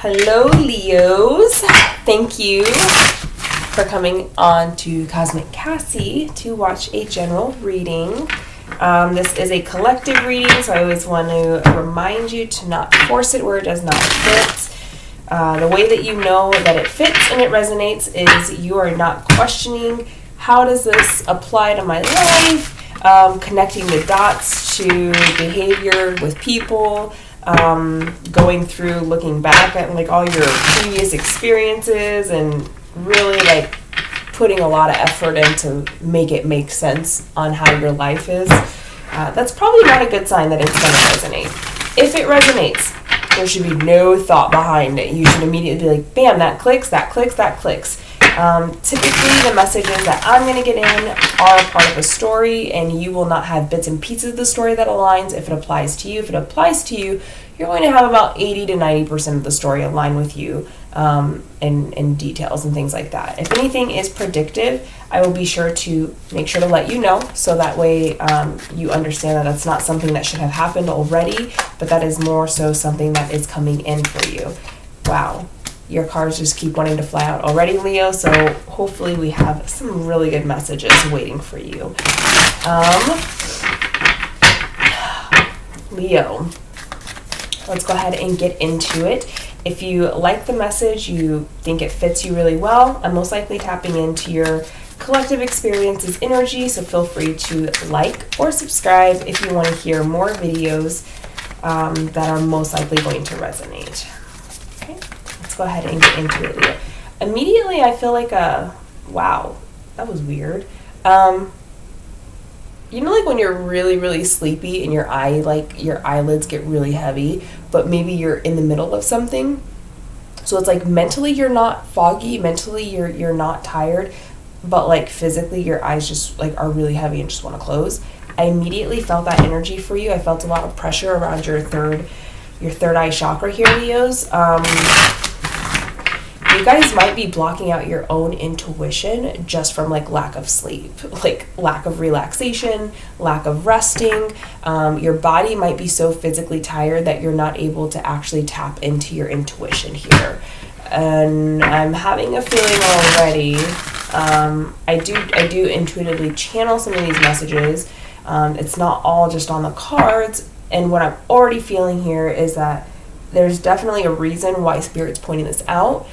Hello, Leos. Thank you for coming on to Cosmic Cassie to watch a general reading. This is a collective reading, so I always want to remind you to not force it where it does not fit. The way that you know that it fits and it resonates is you are not questioning how does this apply to my life, connecting the dots to behavior with people, going through looking back at like all your previous experiences and really like putting a lot of effort in to make it make sense on how your life is. That's probably not a good sign that it's going to resonate. If it resonates, there should be no thought behind it. You should immediately be like, bam, that clicks, that clicks, that clicks. Typically the messages that I'm going to get in are a part of a story, and you will not have bits and pieces of the story that aligns if it applies to you. If it applies to you, you're going to have about 80 to 90% of the story align with you, and details and things like that. If anything is predictive, I will be sure to make sure to let you know, so that way you understand that that's not something that should have happened already, but that is more so something that is coming in for you. Wow. Your cards just keep wanting to fly out already, Leo, so hopefully we have some really good messages waiting for you. Leo, let's go ahead and get into it. If you like the message, you think it fits you really well, I'm most likely tapping into your collective experiences energy, so feel free to like or subscribe if you want to hear more videos that are most likely going to resonate. Go ahead and get into it, Leo. Immediately I feel like wow, that was weird. You know, like when you're really, really sleepy and your eyelids get really heavy, but maybe you're in the middle of something. So it's like mentally you're not foggy, mentally you're not tired, but like physically your eyes just like are really heavy and just want to close. I immediately felt that energy for you. I felt a lot of pressure around your third eye chakra here, Leos. You guys might be blocking out your own intuition just from like lack of sleep, like lack of relaxation, lack of resting. Your body might be so physically tired that you're not able to actually tap into your intuition here. And I'm having a feeling already. I do intuitively channel some of these messages. It's not all just on the cards. And what I'm already feeling here is that there's definitely a reason why Spirit's pointing this out.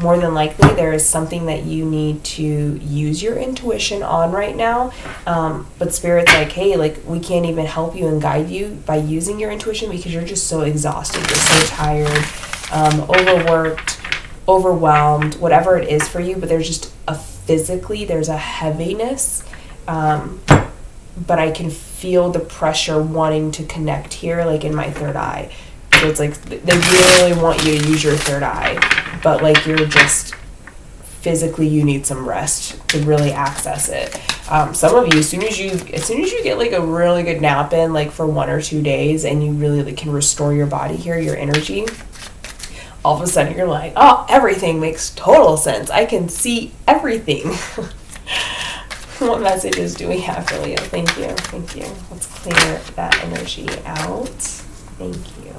More than likely, there is something that you need to use your intuition on right now. But Spirit's like, hey, like we can't even help you and guide you by using your intuition because you're just so exhausted. You're so tired, overworked, overwhelmed, whatever it is for you. But there's just there's a heaviness. But I can feel the pressure wanting to connect here, like in my third eye. So it's like they really want you to use your third eye, but like you're just physically you need some rest to really access it. Some of you, as soon as you get like a really good nap in, like for 1 or 2 days, and you really like, can restore your body here, your energy, all of a sudden you're like, oh, everything makes total sense. I can see everything. What messages do we have for Leo? Thank you. Let's clear that energy out. Thank you.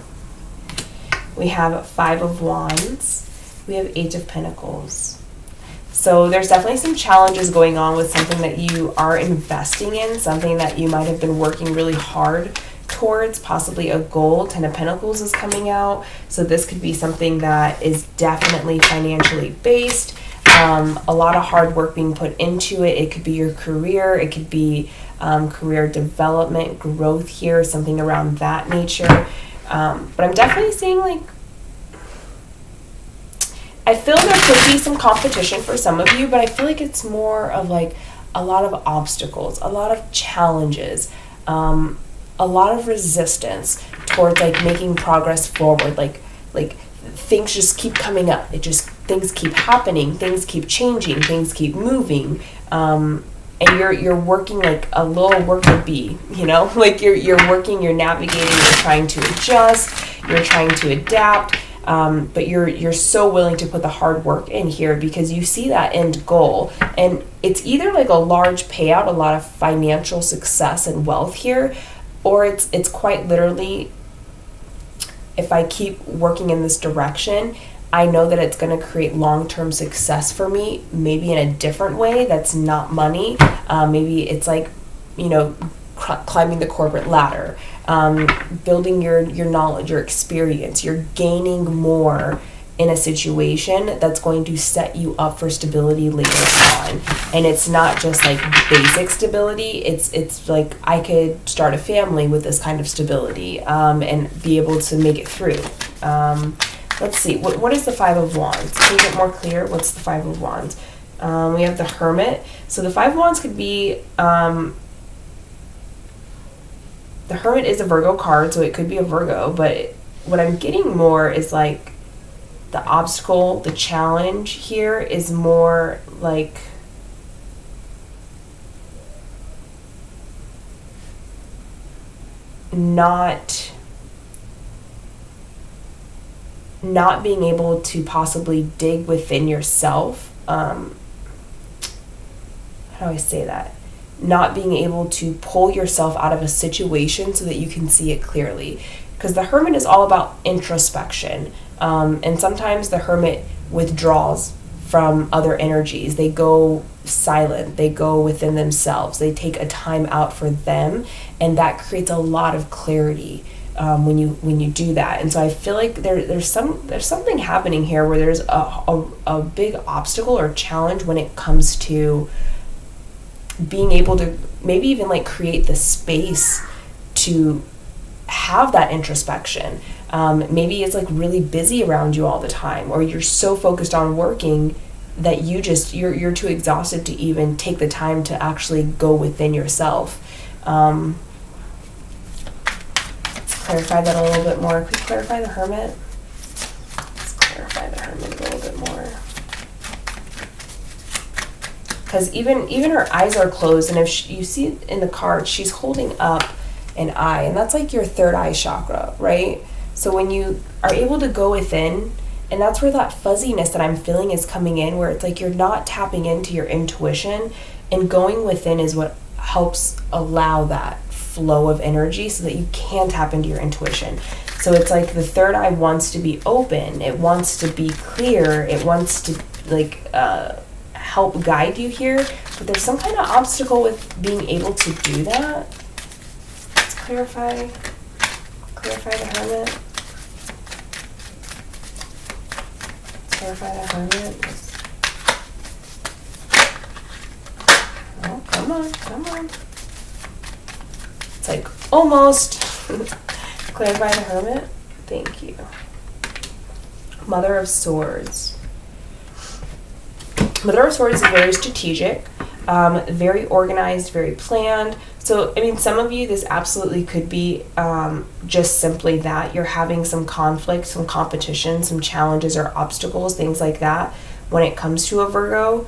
We have 5 of Wands. We have 8 of Pentacles. So there's definitely some challenges going on with something that you are investing in, something that you might have been working really hard towards, possibly a goal. 10 of Pentacles is coming out. So this could be something that is definitely financially based. A lot of hard work being put into it. It could be your career. It could be career development, growth here, something around that nature. But I'm definitely seeing like, I feel there could be some competition for some of you, but I feel like it's more of like a lot of obstacles, a lot of challenges, a lot of resistance towards like making progress forward. Like things just keep coming up. Things keep happening, things keep changing, things keep moving. And you're working like a little worker bee, you know, like you're working, you're navigating, you're trying to adjust, you're trying to adapt, but you're so willing to put the hard work in here because you see that end goal, and it's either like a large payout, a lot of financial success and wealth here, or it's quite literally if I keep working in this direction, I know that it's going to create long-term success for me, maybe in a different way that's not money. Maybe it's like, climbing the corporate ladder, building your knowledge, your experience. You're gaining more in a situation that's going to set you up for stability later on. And it's not just like basic stability. It's like I could start a family with this kind of stability, and be able to make it through. Let's see, what is the Five of Wands? To make it more clear, what's the Five of Wands? We have the Hermit. So the Five of Wands could be, the Hermit is a Virgo card, so it could be a Virgo, but what I'm getting more is like the obstacle, the challenge here is more like not being able to possibly dig within yourself. How do I say that? Not being able to pull yourself out of a situation so that you can see it clearly. Because the Hermit is all about introspection. And sometimes the Hermit withdraws from other energies. They go silent. They go within themselves. They take a time out for them. And that creates a lot of clarity when you do that. And so I feel like there's something happening here where there's a big obstacle or challenge when it comes to being able to maybe even like create the space to have that introspection. Maybe it's like really busy around you all the time, or you're so focused on working that you're too exhausted to even take the time to actually go within yourself. Let's clarify that a little bit more. Could you clarify the Hermit? Let's clarify the Hermit a little bit more. Because even her eyes are closed, and if you see it in the card, she's holding up an eye, and that's like your third eye chakra, right? So when you are able to go within, and that's where that fuzziness that I'm feeling is coming in, where it's like you're not tapping into your intuition, and going within is what helps allow that flow of energy so that you can tap into your intuition. So it's like the third eye wants to be open, it wants to be clear, it wants to help guide you here, but there's some kind of obstacle with being able to do that. Let's clarify the Hermit. Clarify the Hermit. Oh, come on. It's like almost. Clarify the Hermit. Thank you. Mother of Swords. Mother of Swords is very strategic, very organized, very planned. So, I mean, some of you, this absolutely could be just simply that. You're having some conflict, some competition, some challenges or obstacles, things like that when it comes to a Virgo,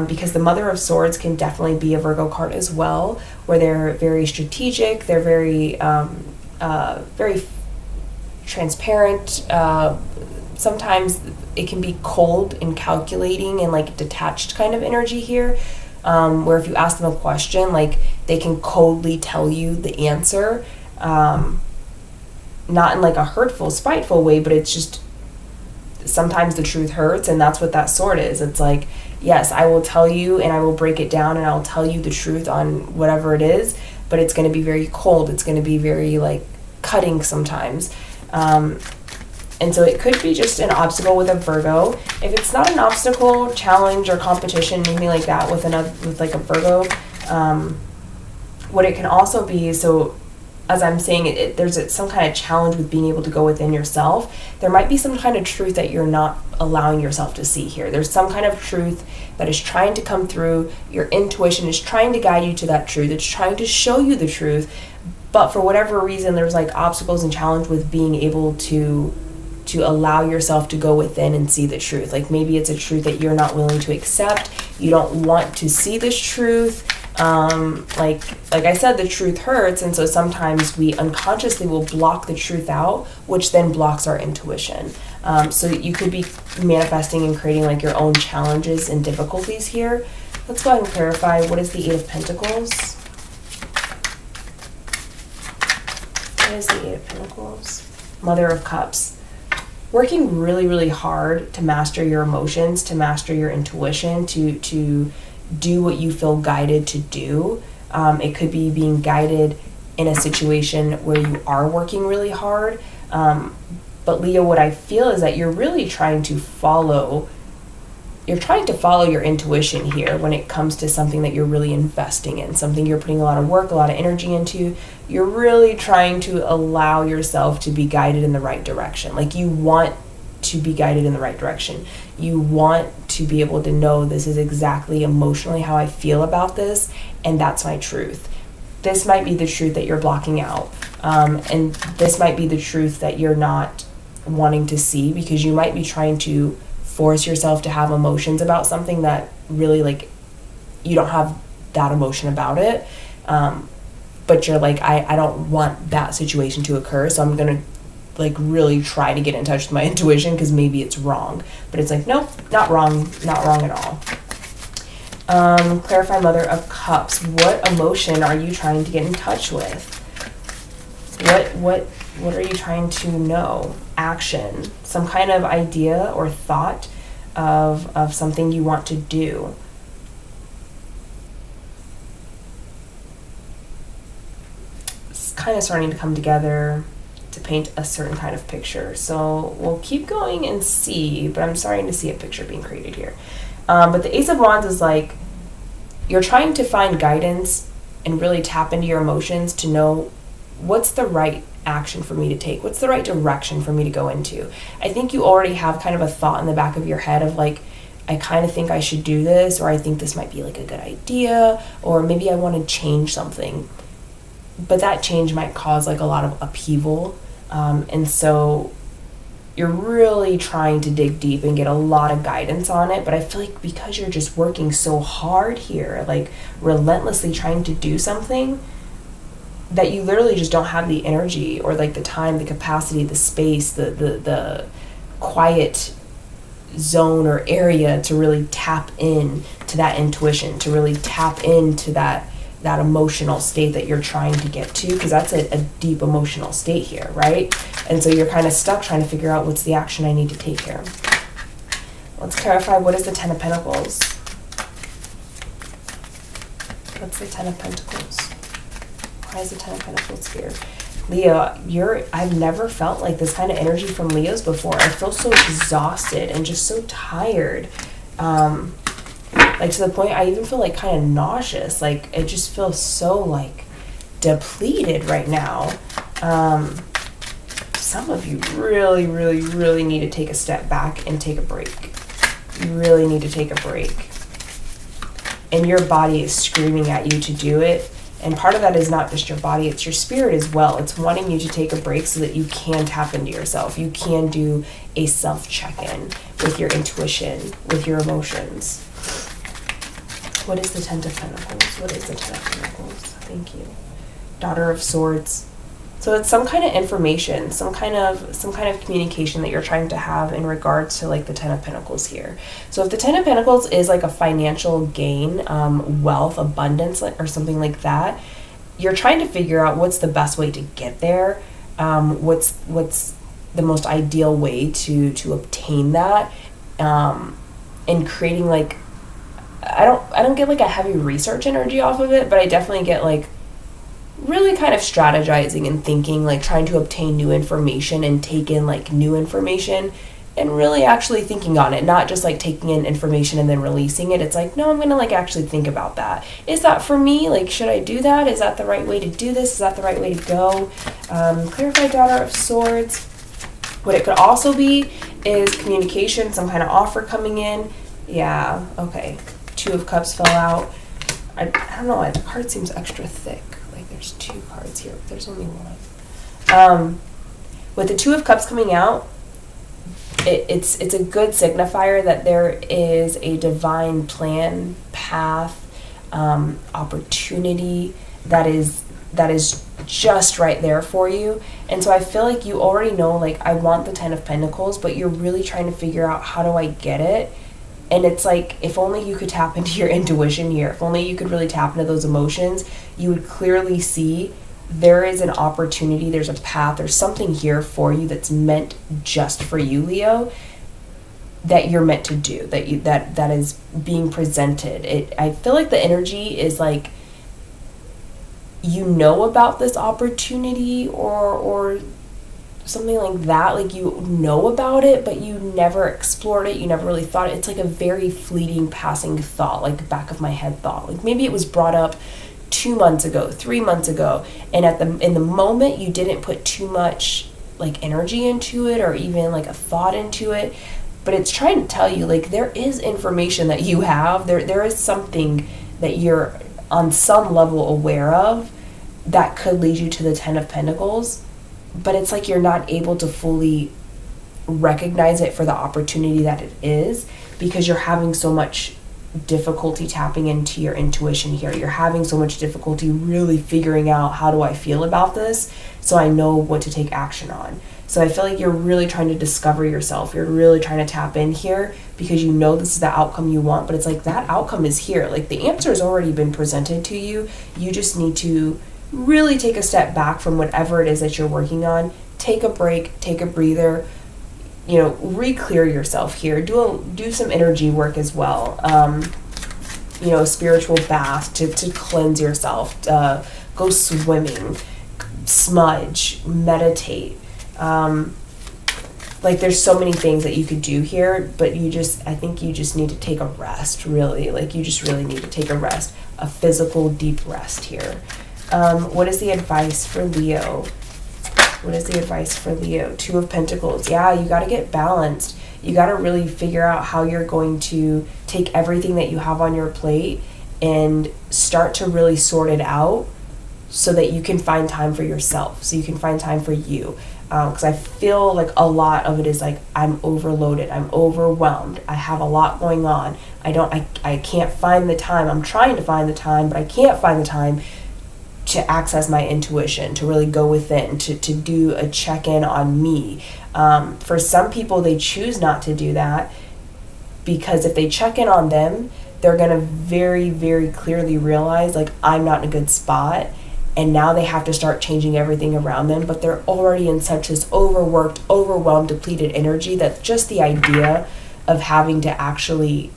because the Mother of Swords can definitely be a Virgo card as well, where they're very strategic, they're very, very transparent. Sometimes it can be cold and calculating and like detached kind of energy here, where if you ask them a question, like they can coldly tell you the answer, not in like a hurtful, spiteful way, but it's just sometimes the truth hurts, and that's what that sword is. It's like, yes, I will tell you and I will break it down and I'll tell you the truth on whatever it is, but it's going to be very cold. It's going to be very like cutting sometimes. And so it could be just an obstacle with a Virgo. If it's not an obstacle, challenge, or competition, anything like that with like a Virgo, what it can also be, so as I'm saying, there's some kind of challenge with being able to go within yourself. There might be some kind of truth that you're not allowing yourself to see here. There's some kind of truth that is trying to come through. Your intuition is trying to guide you to that truth. It's trying to show you the truth. But for whatever reason, there's like obstacles and challenge with being able to allow yourself to go within and see the truth. Like maybe it's a truth that you're not willing to accept. You don't want to see this truth. Like I said, the truth hurts, and so sometimes we unconsciously will block the truth out, which then blocks our intuition. So you could be manifesting and creating like your own challenges and difficulties here. Let's go ahead and clarify, what is the Eight of Pentacles? What is the Eight of Pentacles? Mother of Cups. Working really, really hard to master your emotions, to master your intuition, to do what you feel guided to do. It could be being guided in a situation where you are working really hard. But Leo, what I feel is that you're really trying to follow your intuition here when it comes to something that you're really investing in, something you're putting a lot of work, a lot of energy into. You're really trying to allow yourself to be guided in the right direction. Like, you want to be guided in the right direction. You want to be able to know, this is exactly emotionally how I feel about this, and that's my truth. This might be the truth that you're blocking out. And this might be the truth that you're not wanting to see, because you might be trying to force yourself to have emotions about something that really, like, you don't have that emotion about it. But you're like, I don't want that situation to occur, so I'm going to, like, really try to get in touch with my intuition because maybe it's wrong. But it's like, nope, not wrong at all. Clarify, Mother of Cups. What emotion are you trying to get in touch with? What are you trying to know? Action, some kind of idea or thought of something you want to do. It's kind of starting to come together to paint a certain kind of picture. So we'll keep going and see, but I'm starting to see a picture being created here. But the Ace of Wands is like, you're trying to find guidance and really tap into your emotions to know what's the right action for me to take, what's the right direction for me to go into. I think you already have kind of a thought in the back of your head of like, I kind of think I should do this, or I think this might be like a good idea, or maybe I want to change something. But that change might cause like a lot of upheaval. And so you're really trying to dig deep and get a lot of guidance on it. But I feel like because you're just working so hard here, like relentlessly trying to do something, that you literally just don't have the energy or like the time, the capacity, the space, the quiet zone or area to really tap in to that intuition, to really tap into that emotional state that you're trying to get to, because that's a deep emotional state here, right? And so you're kind of stuck trying to figure out what's the action I need to take here. Let's clarify, what is the Ten of Pentacles? What's the Ten of Pentacles? Why is the Ten of Pentacles here? Leo, I've never felt like this kind of energy from Leos before. I feel so exhausted and just so tired. Like to the point I even feel like kind of nauseous. Like it just feels so like depleted right now. Some of you really, really, really need to take a step back and take a break. You really need to take a break. And your body is screaming at you to do it. And part of that is not just your body, it's your spirit as well. It's wanting you to take a break so that you can tap into yourself. You can do a self-check-in with your intuition, with your emotions. What is the Ten of Pentacles? What is the Ten of Pentacles? Thank you. Daughter of Swords. So it's some kind of information, some kind of communication that you're trying to have in regards to like the Ten of Pentacles here. So if the Ten of Pentacles is like a financial gain, wealth, abundance, or something like that, you're trying to figure out what's the best way to get there, what's the most ideal way to obtain that, and creating like, I don't get like a heavy research energy off of it, but I definitely get like really kind of strategizing and thinking, like trying to obtain new information and take in like new information and really actually thinking on it, not just like taking in information and then releasing it. It's like, no, I'm going to like actually think about that. Is that for me? Like, should I do that? Is that the right way to do this? Is that the right way to go? Clarify, Daughter of Swords. What it could also be is communication, some kind of offer coming in. Yeah, okay. Two of Cups fell out. I don't know why the card seems extra thick. There's two cards here, but there's only one. With the Two of Cups coming out, it's a good signifier that there is a divine plan, path, opportunity that is just right there for you. And so I feel like you already know, like, I want the Ten of Pentacles, but you're really trying to figure out, how do I get it? And it's like, if only you could tap into your intuition here, if only you could really tap into those emotions, you would clearly see there is an opportunity, there's a path, there's something here for you that's meant just for you, Leo, that you're meant to do, that is being presented. I feel like the energy is like, you know about this opportunity or something like that, like you know about it, but you never explored it, you never really thought it. It's like a very fleeting passing thought, like back of my head thought. Like maybe it was brought up 2 months ago, 3 months ago, and in the moment you didn't put too much like energy into it or even like a thought into it, but it's trying to tell you like there is information that you have, there is something that you're on some level aware of that could lead you to the 10 of Pentacles, but it's like you're not able to fully recognize it for the opportunity that it is, because you're having so much difficulty tapping into your intuition here. You're having so much difficulty really figuring out, how do I feel about this so I know what to take action on. So I feel like you're really trying to discover yourself. You're really trying to tap in here because you know this is the outcome you want, but it's like that outcome is here. Like the answer has already been presented to you. You just need to really take a step back from whatever it is that you're working on. Take a break, take a breather, re-clear yourself here. Do some energy work as well. A spiritual bath to cleanse yourself. Go swimming, smudge, meditate. Like there's so many things that you could do here, but I think you just need to take a rest, really. Like you just really need to take a rest, a physical deep rest here. What is the advice for Leo? What is the advice for Leo? 2 of Pentacles. Yeah, you got to get balanced. You got to really figure out how you're going to take everything that you have on your plate and start to really sort it out so that you can find time for yourself, so you can find time for you. Because I feel like a lot of it is like, I'm overloaded, I'm overwhelmed, I have a lot going on. I can't find the time. I'm trying to find the time, but I can't find the time to access my intuition, to really go within, to do a check-in on me. For some people, they choose not to do that because if they check in on them, they're going to very, very clearly realize, like, I'm not in a good spot. And now they have to start changing everything around them, but they're already in such this overworked, overwhelmed, depleted energy that just the idea of having to actually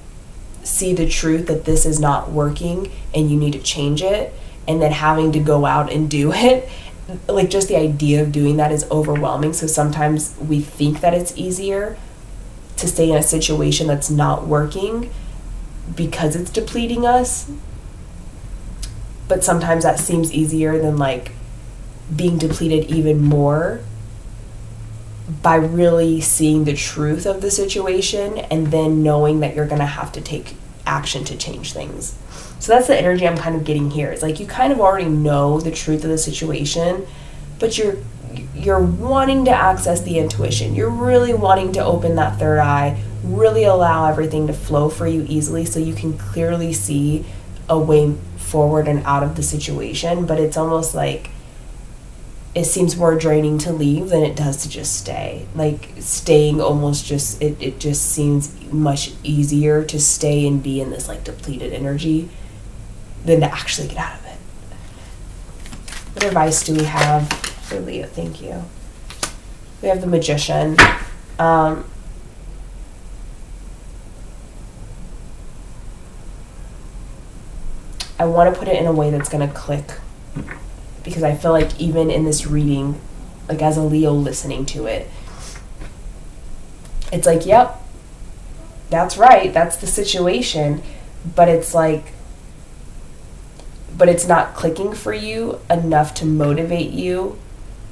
see the truth that this is not working and you need to change it, and then having to go out and do it, like just the idea of doing that is overwhelming. So sometimes we think that it's easier to stay in a situation that's not working because it's depleting us. But sometimes that seems easier than like being depleted even more by really seeing the truth of the situation and then knowing that you're going to have to take action to change things. So that's the energy I'm kind of getting here. It's like you kind of already know the truth of the situation, but you're wanting to access the intuition. You're really wanting to open that third eye, really allow everything to flow for you easily so you can clearly see a way forward and out of the situation. But it's almost like it seems more draining to leave than it does to just stay. Like staying almost just, it just seems much easier to stay and be in this like depleted energy than to actually get out of it. What advice do we have for Leo? Thank you. We have the Magician. I want to put it in a way that's going to click, because I feel like even in this reading, like as a Leo listening to it, it's like, yep, that's right, that's the situation, but it's like, but it's not clicking for you enough to motivate you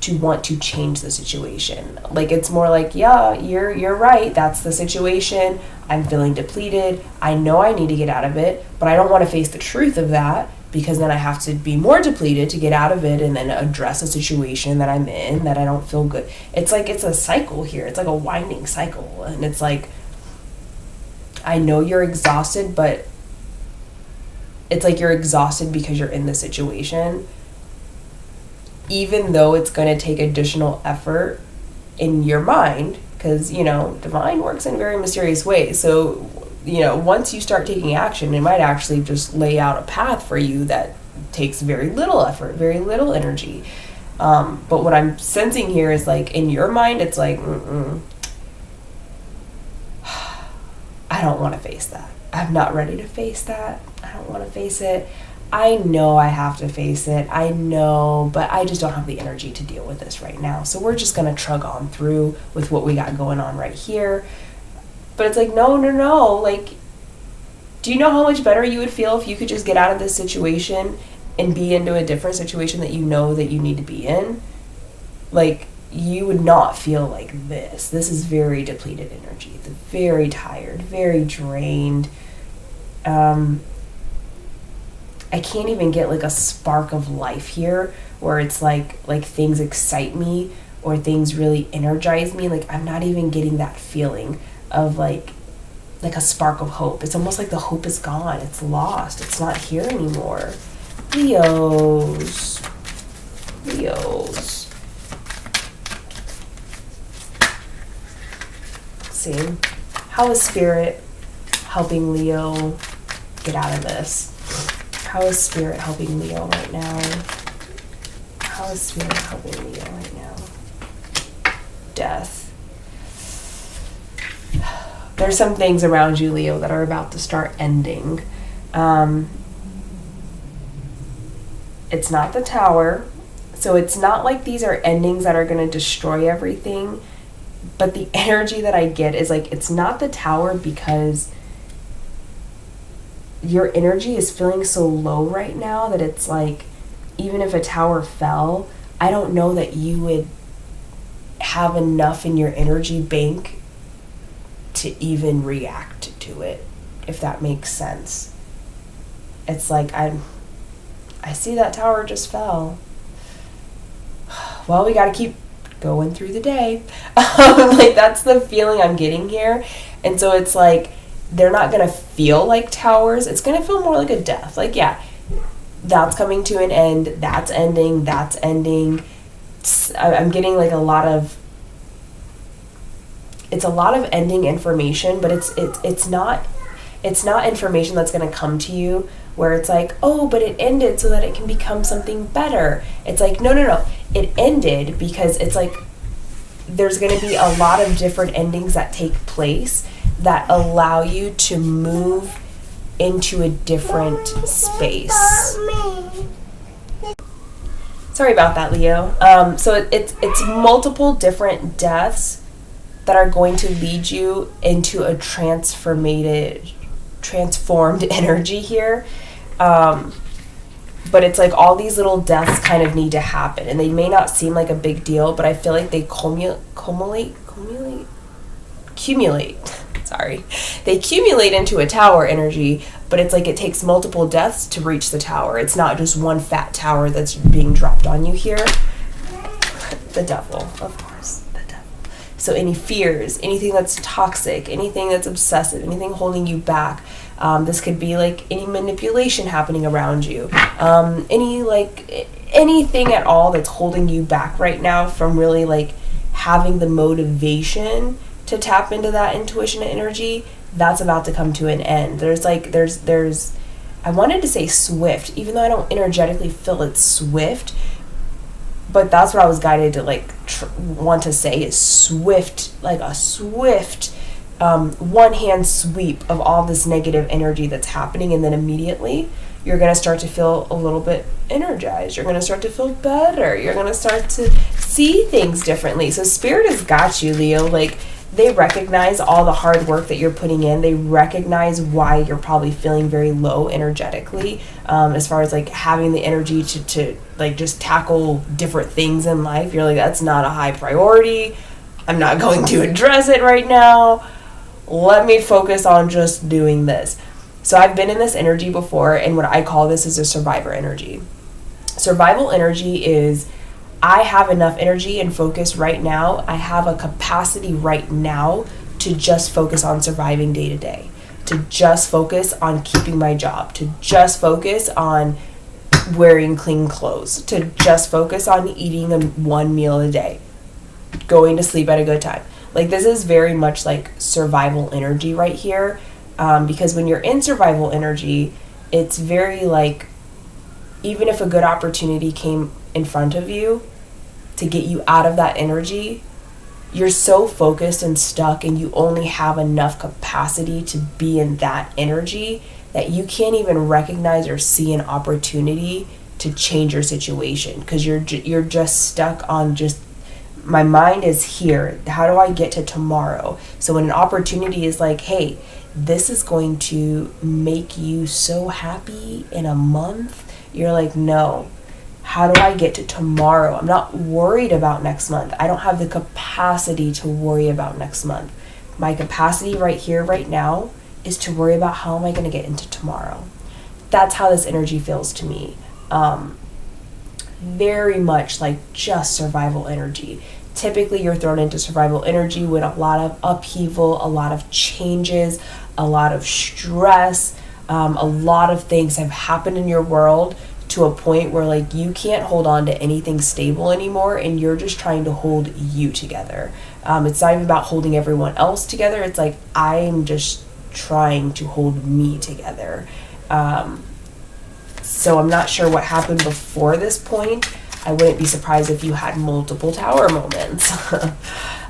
to want to change the situation. Like it's more like, yeah, you're right, that's the situation, I'm feeling depleted, I know I need to get out of it, but I don't want to face the truth of that, because then I have to be more depleted to get out of it and then address a situation that I'm in that I don't feel good. It's like it's a cycle here. It's like a winding cycle. And it's like, I know you're exhausted, but it's like you're exhausted because you're in the situation, even though it's going to take additional effort in your mind, because, you know, divine works in very mysterious ways. So, you know, once you start taking action, it might actually just lay out a path for you that takes very little effort, very little energy. But what I'm sensing here is like in your mind, it's like, I don't want to face that. I'm not ready to face that. I don't want to face it. I know I have to face it. I know, but I just don't have the energy to deal with this right now. So we're just going to trug on through with what we got going on right here. But it's like, no. Like, do you know how much better you would feel if you could just get out of this situation and be into a different situation that you know that you need to be in? Like, you would not feel like this. This is very depleted energy. It's very tired, very drained. I can't even get like a spark of life here where it's like things excite me or things really energize me. Like, I'm not even getting that feeling of like a spark of hope. It's almost like the hope is gone. It's lost. It's not here anymore. Leos. See? How is Spirit helping Leo get out of this? How is Spirit helping Leo right now? How is Spirit helping Leo right now? Death. There's some things around you, Leo, that are about to start ending. It's not the Tower. So it's not like these are endings that are going to destroy everything. But the energy that I get is like, it's not the Tower because your energy is feeling so low right now that it's like, even if a tower fell, I don't know that you would have enough in your energy bank to even react to it, if that makes sense. It's like, I see that tower just fell. Well, we got to keep going through the day. Like, that's the feeling I'm getting here. And so it's like, they're not going to feel like towers. It's going to feel more like a death. Like, yeah, that's coming to an end. That's ending. That's ending. I'm getting like it's a lot of ending information, but it's not information that's going to come to you where it's like, oh, but it ended so that it can become something better. It's like, no. It ended because it's like there's going to be a lot of different endings that take place that allow you to move into a different space. Sorry about that, Leo. So it's multiple different deaths that are going to lead you into a transformed energy here. But it's like all these little deaths kind of need to happen, and they may not seem like a big deal, but I feel like they they accumulate into a tower energy, but it's like it takes multiple deaths to reach the tower. It's not just one fat tower that's being dropped on you here. The devil, of course, the devil. So any fears, anything that's toxic, anything that's obsessive, anything holding you back. This could be like any manipulation happening around you. Anything at all that's holding you back right now from really like having the motivation to tap into that intuition and energy, that's about to come to an end. There's I wanted to say swift, even though I don't energetically feel it's swift, but that's what I was guided to like want to say is swift, like a swift one hand sweep of all this negative energy that's happening, and then immediately you're going to start to feel a little bit energized. You're going to start to feel better. You're going to start to see things differently. So Spirit has got you, Leo. Like, they recognize all the hard work that you're putting in. They recognize why you're probably feeling very low energetically, as far as like having the energy to like just tackle different things in life. You're like, that's not a high priority. I'm not going to address it right now. Let me focus on just doing this. So I've been in this energy before, and what I call this is a survivor energy. Survival energy is, I have enough energy and focus right now. I have a capacity right now to just focus on surviving day to day, to just focus on keeping my job, to just focus on wearing clean clothes, to just focus on eating one meal a day, going to sleep at a good time. Like, this is very much like survival energy right here, because when you're in survival energy, it's very like even if a good opportunity came in front of you to get you out of that energy, you're so focused and stuck, and you only have enough capacity to be in that energy that you can't even recognize or see an opportunity to change your situation, because you're just stuck on just, my mind is here. How do I get to tomorrow? So when an opportunity is like, hey, this is going to make you so happy in a month, you're like, no. How do I get to tomorrow? I'm not worried about next month. I don't have the capacity to worry about next month. My capacity right here, right now, is to worry about how am I going to get into tomorrow. That's how this energy feels to me. Very much like just survival energy. Typically, you're thrown into survival energy with a lot of upheaval, a lot of changes, a lot of stress. A lot of things have happened in your world to a point where like you can't hold on to anything stable anymore, and you're just trying to hold you together. It's not even about holding everyone else together. It's like, I'm just trying to hold me together. So I'm not sure what happened before this point. I wouldn't be surprised if you had multiple tower moments.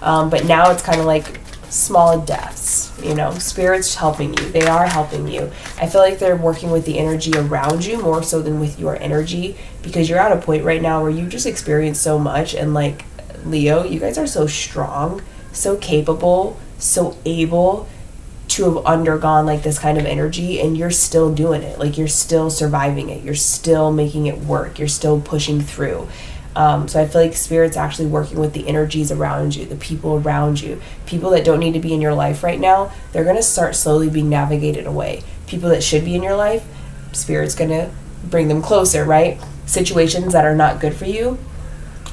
But now it's kind of like small deaths, you know, spirits helping you. They are helping you. I feel like they're working with the energy around you more so than with your energy, because you're at a point right now where you just experienced so much. And like, Leo, you guys are so strong, so capable, so able to have undergone like this kind of energy, and you're still doing it. Like, you're still surviving it. You're still making it work. You're still pushing through. So I feel like Spirit's actually working with the energies around you, the people around you, people that don't need to be in your life right now. They're going to start slowly being navigated away. People that should be in your life, Spirit's going to bring them closer, right? Situations that are not good for you,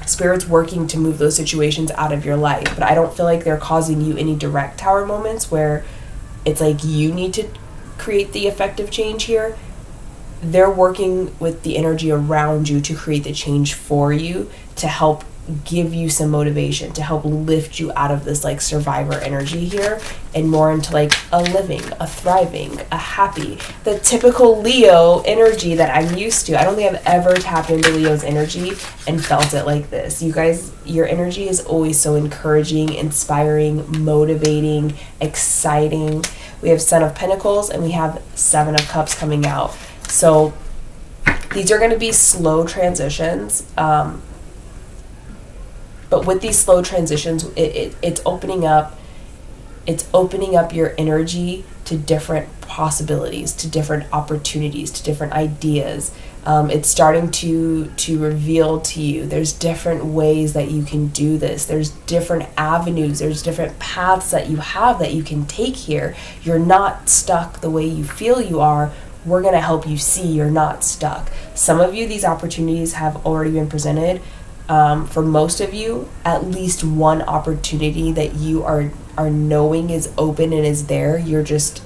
Spirit's working to move those situations out of your life. But I don't feel like they're causing you any direct tower moments where it's like you need to create the effective change here. They're working with the energy around you to create the change for you, to help give you some motivation, to help lift you out of this like survivor energy here and more into like a living, a thriving, a happy, the typical Leo energy that I'm used to. I don't think I've ever tapped into Leo's energy and felt it like this. You guys, your energy is always so encouraging, inspiring, motivating, exciting. We have Son of Pentacles and we have Seven of Cups coming out. So these are going to be slow transitions. But with these slow transitions, it's opening up your energy to different possibilities, to different opportunities, to different ideas. It's starting to reveal to you there's different ways that you can do this. There's different avenues. There's different paths that you have that you can take here. You're not stuck the way you feel you are. We're going to help you see you're not stuck. Some of you, these opportunities have already been presented. For most of you, at least one opportunity that you are knowing is open and is there. You're just,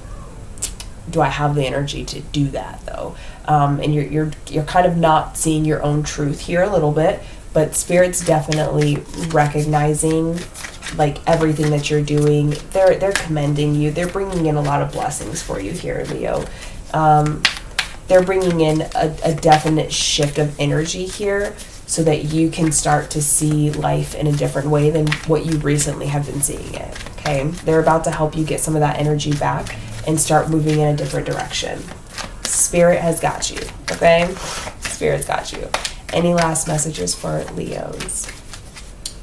do I have the energy to do that though? And you're kind of not seeing your own truth here a little bit, but Spirit's definitely recognizing like everything that you're doing. They're commending you. They're bringing in a lot of blessings for you here, Leo. They're bringing in a definite shift of energy here, so that you can start to see life in a different way than what you recently have been seeing it, okay? They're about to help you get some of that energy back and start moving in a different direction. Spirit has got you, okay? Spirit's got you. Any last messages for Leos?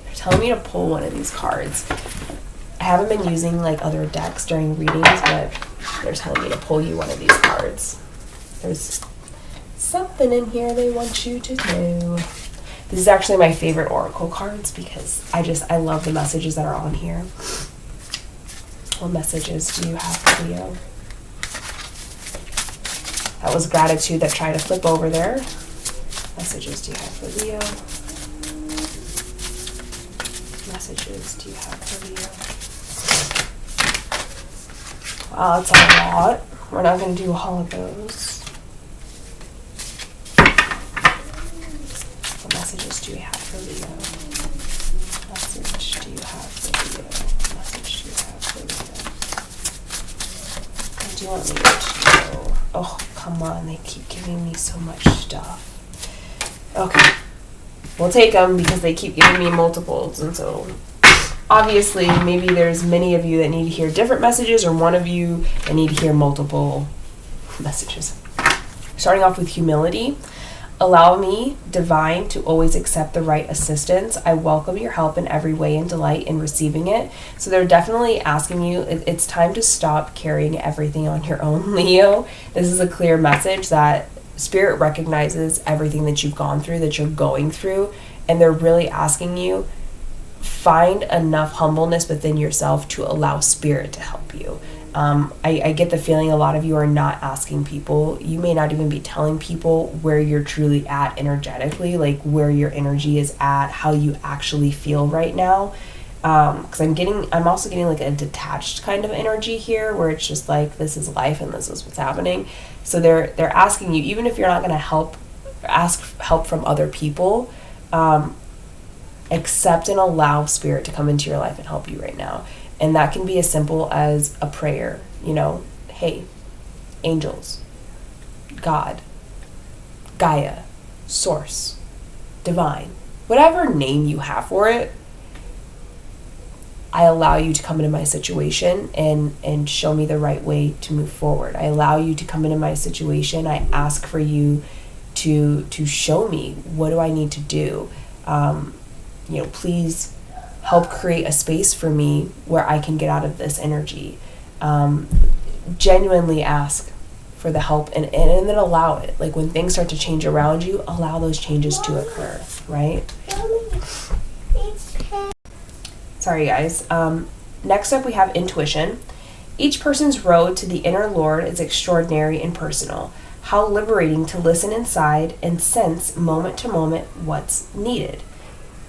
They're telling me to pull one of these cards. I haven't been using like other decks during readings, but they're telling me to pull you one of these cards. There's something in here they want you to know. This is actually my favorite oracle cards because I love the messages that are on here. What messages do you have for Leo? That was gratitude that tried to flip over there. Messages do you have for Leo? Messages do you have for Leo? Wow, that's a lot. We're not going to do all of those. What messages do you have for Leo? Message do you have for Leo? Message do you have for Leo? What do you want me to do? Oh, come on. They keep giving me so much stuff. Okay, we'll take them because they keep giving me multiples. And so obviously maybe there's many of you that need to hear different messages, or one of you that need to hear multiple messages. Starting off with humility. Allow me, divine, to always accept the right assistance. I welcome your help in every way and delight in receiving it. So they're definitely asking you, it's time to stop carrying everything on your own, Leo. This is a clear message that Spirit recognizes everything that you've gone through, that you're going through, and they're really asking you, find enough humbleness within yourself to allow Spirit to help you. I get the feeling a lot of you are not asking people. You may not even be telling people where you're truly at energetically, like where your energy is at, how you actually feel right now. Because I'm also getting like a detached kind of energy here, where it's just like, this is life and this is what's happening. So they're asking you, even if you're not going to ask help from other people, accept and allow Spirit to come into your life and help you right now. And that can be as simple as a prayer, hey, angels, God, Gaia, Source, Divine, whatever name you have for it, I allow you to come into my situation and show me the right way to move forward. I allow you to come into my situation. I ask for you to show me, what do I need to do? Please help create a space for me where I can get out of this energy. Genuinely ask for the help and then allow it. Like when things start to change around you, allow those changes to occur, right? Sorry, guys. Next up, we have intuition. Each person's road to the inner Lord is extraordinary and personal. How liberating to listen inside and sense moment to moment what's needed.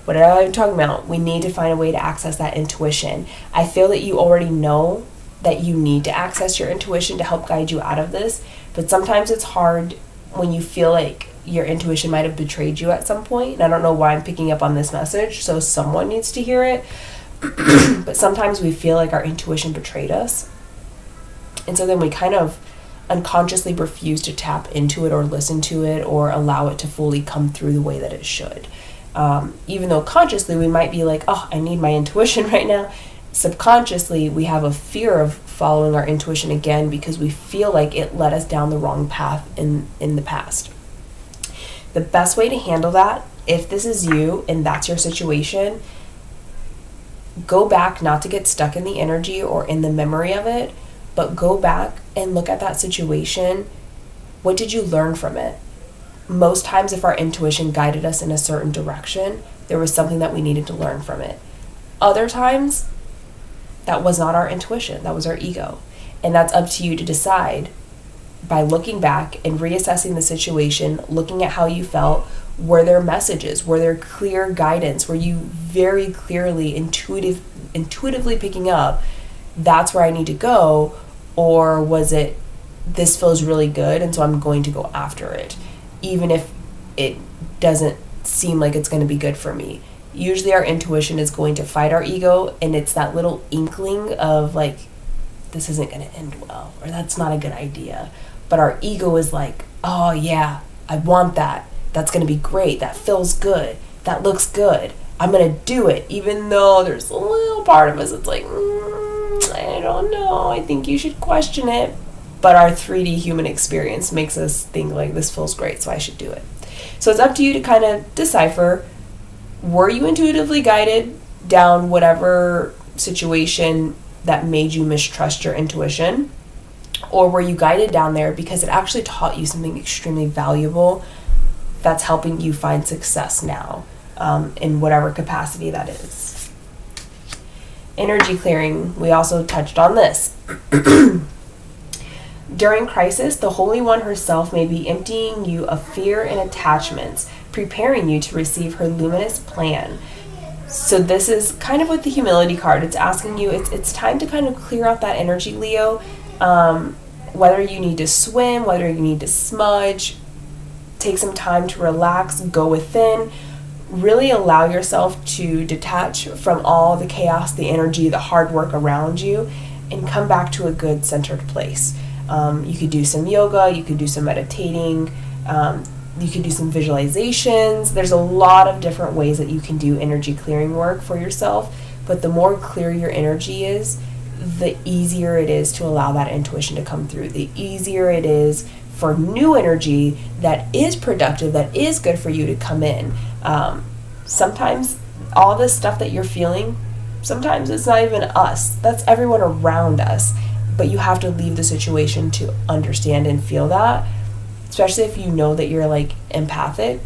What I'm talking about, we need to find a way to access that intuition. I feel that you already know that you need to access your intuition to help guide you out of this, but sometimes it's hard when you feel like your intuition might have betrayed you at some point. And I don't know why I'm picking up on this message, so someone needs to hear it. But sometimes we feel like our intuition betrayed us. And so then we kind of unconsciously refuse to tap into it or listen to it or allow it to fully come through the way that it should. Even though consciously we might be like, oh, I need my intuition right now. Subconsciously, we have a fear of following our intuition again because we feel like it led us down the wrong path in the past. The best way to handle that, if this is you and that's your situation, go back, not to get stuck in the energy or in the memory of it, but go back and look at that situation. What did you learn from it? Most times, if our intuition guided us in a certain direction, there was something that we needed to learn from it. Other times, that was not our intuition, that was our ego. And that's up to you to decide by looking back and reassessing the situation, looking at how you felt. Were there messages? Were there clear guidance? Were you very clearly intuitively picking up, that's where I need to go? Or was it, this feels really good and so I'm going to go after it, even if it doesn't seem like it's going to be good for me? Usually our intuition is going to fight our ego, and it's that little inkling of like, this isn't going to end well, or that's not a good idea. But our ego is like, oh yeah, I want that. That's going to be great. That feels good. That looks good. I'm going to do it. Even though there's a little part of us that's like, I don't know. I think you should question it. But our 3D human experience makes us think like, this feels great, so I should do it. So it's up to you to kind of decipher, were you intuitively guided down whatever situation that made you mistrust your intuition? Or were you guided down there because it actually taught you something extremely valuable that's helping you find success now, in whatever capacity that is? Energy clearing, we also touched on this. During crisis, the Holy One herself may be emptying you of fear and attachments, preparing you to receive her luminous plan. So this is kind of with the humility card. It's asking you, it's time to kind of clear out that energy, Leo. Whether you need to swim, whether you need to smudge, take some time to relax, go within, really allow yourself to detach from all the chaos, the energy, the hard work around you, and come back to a good centered place. You could do some yoga, you could do some meditating, You can do some visualizations. There's a lot of different ways that you can do energy clearing work for yourself, but the more clear your energy is, the easier it is to allow that intuition to come through. The easier it is for new energy that is productive, that is good for you to come in. Sometimes all this stuff that you're feeling, sometimes it's not even us. That's everyone around us. But you have to leave the situation to understand and feel that. Especially if you know that you're like empathic,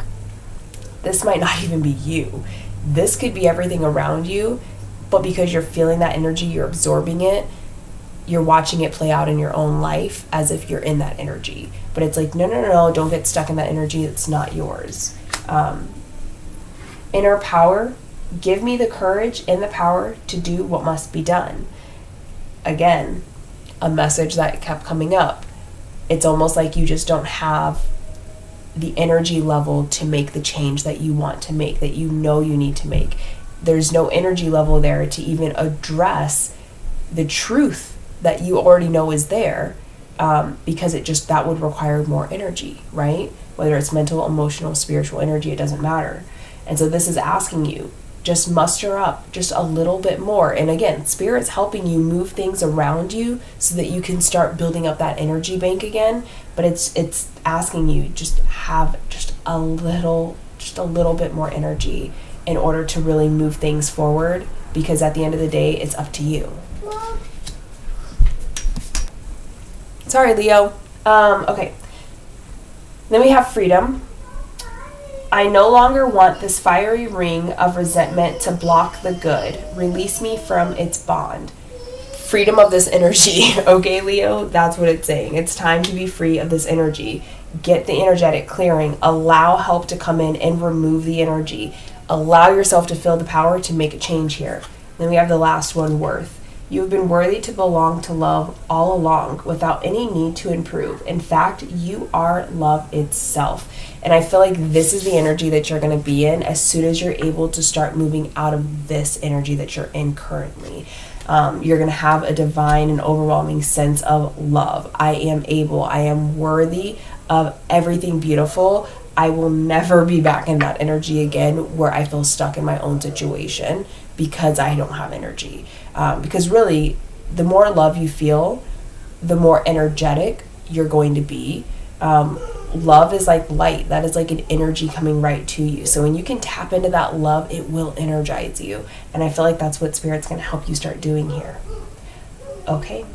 this might not even be you. This could be everything around you, but because you're feeling that energy, you're absorbing it, you're watching it play out in your own life as if you're in that energy. But it's like, no, don't get stuck in that energy. It's not yours. Inner power, give me the courage and the power to do what must be done. Again, a message that kept coming up. It's almost like you just don't have the energy level to make the change that you want to make, that you know you need to make. There's no energy level there to even address the truth that you already know is there, because that would require more energy, right? Whether it's mental, emotional, spiritual energy, it doesn't matter. And so this is asking you, just muster up just a little bit more. And again, Spirit's helping you move things around you so that you can start building up that energy bank again. But it's asking you just have just a little bit more energy in order to really move things forward, because at the end of the day, it's up to you. Sorry, Leo. Okay. Then we have freedom. I no longer want this fiery ring of resentment to block the good. Release me from its bond. Freedom of this energy. Okay, Leo? That's what it's saying. It's time to be free of this energy. Get the energetic clearing. Allow help to come in and remove the energy. Allow yourself to feel the power to make a change here. Then we have the last one, worth. You have been worthy to belong to love all along without any need to improve. In fact, you are love itself. And I feel like this is the energy that you're going to be in as soon as you're able to start moving out of this energy that you're in currently. You're going to have a divine and overwhelming sense of love. I am able. I am worthy of everything beautiful. I will never be back in that energy again where I feel stuck in my own situation because I don't have energy. Because really, the more love you feel, the more energetic you're going to be. Love is like light. That is like an energy coming right to you. So when you can tap into that love, it will energize you. And I feel like that's what Spirit's going to help you start doing here. Okay.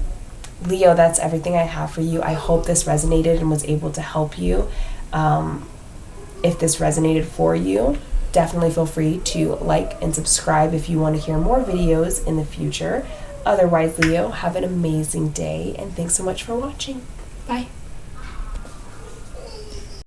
Leo, that's everything I have for you. I hope this resonated and was able to help you. If this resonated for you, definitely feel free to like and subscribe if you want to hear more videos in the future. Otherwise, Leo, have an amazing day, and thanks so much for watching. Bye.